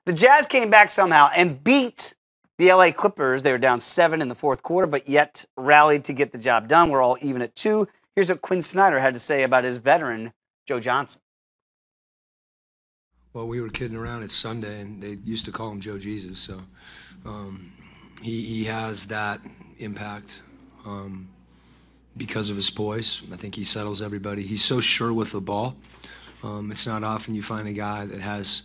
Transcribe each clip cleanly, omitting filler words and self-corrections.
The Jazz came back somehow and beat the LA Clippers. They were down 7 in the fourth quarter, but yet rallied to get the job done. We're all even at 2. Here's what Quin Snyder had to say about his veteran, Joe Johnson. Well, we were kidding around. It's Sunday, and they used to call him Joe Jesus. So he has that impact because of his poise. I think he settles everybody. He's so sure with the ball. It's not often you find a guy that has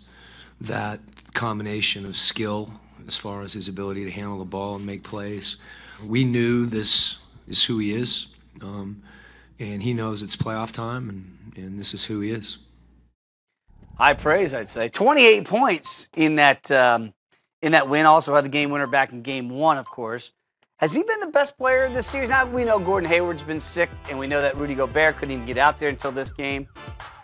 that combination of skill as far as his ability to handle the ball and make plays. We knew this is who he is, and he knows it's playoff time, and this is who he is. High praise, I'd say. 28 points in that win. Also had the game winner back in Game 1, of course. Has he been the best player this series? Now, we know Gordon Hayward's been sick, and we know that Rudy Gobert couldn't even get out there until this game.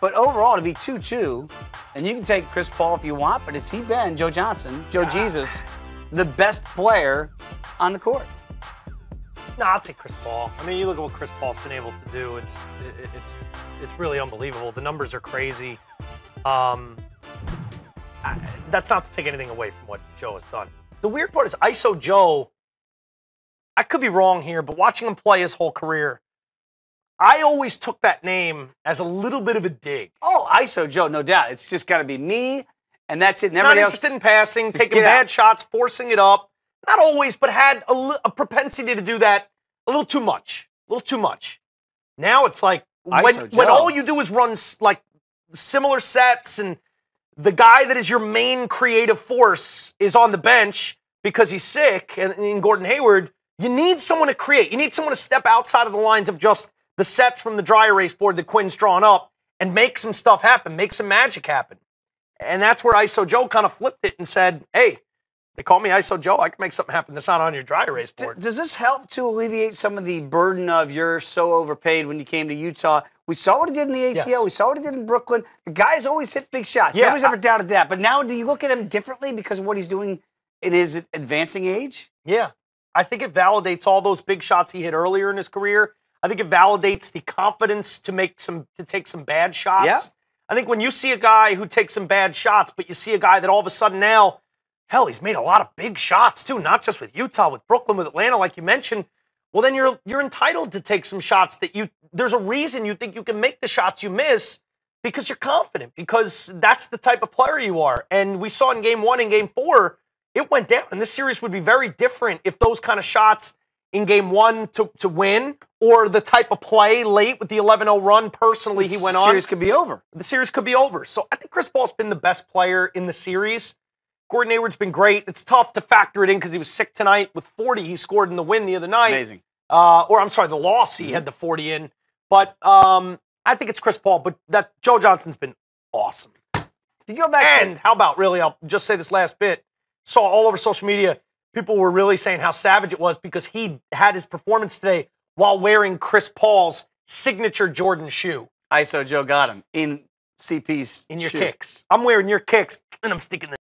But overall, to be 2-2, and you can take Chris Paul if you want, but has he been, Joe Johnson, Joe Jesus, the best player on the court? No, I'll take Chris Paul. I mean, you look at what Chris Paul's been able to do. It's really unbelievable. The numbers are crazy. That's not to take anything away from what Joe has done. The weird part is ISO Joe, I could be wrong here, but watching him play his whole career, I always took that name as a little bit of a dig. Oh, ISO Joe, no doubt. It's just got to be me, and that's it. And Not everybody else interested in passing, taking bad shots, forcing it up. Not always, but had a propensity to do that a little too much. A little too much. Now it's like when all you do is run like similar sets and the guy that is your main creative force is on the bench because he's sick, and in Gordon Hayward, you need someone to create. You need someone to step outside of the lines of just the sets from the dry erase board that Quin's drawn up and make some stuff happen, make some magic happen. And that's where ISO Joe kind of flipped it and said, hey, they call me ISO Joe, I can make something happen that's not on your dry erase board. Does this help to alleviate some of the burden of you're so overpaid when you came to Utah? We saw what he did in the ATL. Yes. We saw what he did in Brooklyn. The guy's always hit big shots. Yeah, nobody's ever doubted that. But now do you look at him differently because of what he's doing in his advancing age? Yeah. I think it validates all those big shots he hit earlier in his career. I think it validates the confidence to take some bad shots. Yeah. I think when you see a guy who takes some bad shots, but you see a guy that all of a sudden now, hell, he's made a lot of big shots too, not just with Utah, with Brooklyn, with Atlanta, like you mentioned. Well, then you're entitled to take some shots that there's a reason you think you can make the shots you miss because you're confident, because that's the type of player you are. And we saw in Game 1 and Game 4, it went down. And this series would be very different if those kind of shots in Game 1 to win, or the type of play late with the 11-0 run personally he went on. The series could be over. The series could be over. So I think Chris Paul's been the best player in the series. Gordon Hayward's been great. It's tough to factor it in because he was sick tonight with 40 he scored in the win the other night. It's amazing. I'm sorry, the loss he had the 40 in. But I think it's Chris Paul. But that Joe Johnson's been awesome. You go back and how about, really, I'll just say this last bit. Saw all over social media, people were really saying how savage it was because he had his performance today while wearing Chris Paul's signature Jordan shoe. ISO Joe got him in CP's in your shoe. kicks. I'm wearing your kicks, and I'm sticking the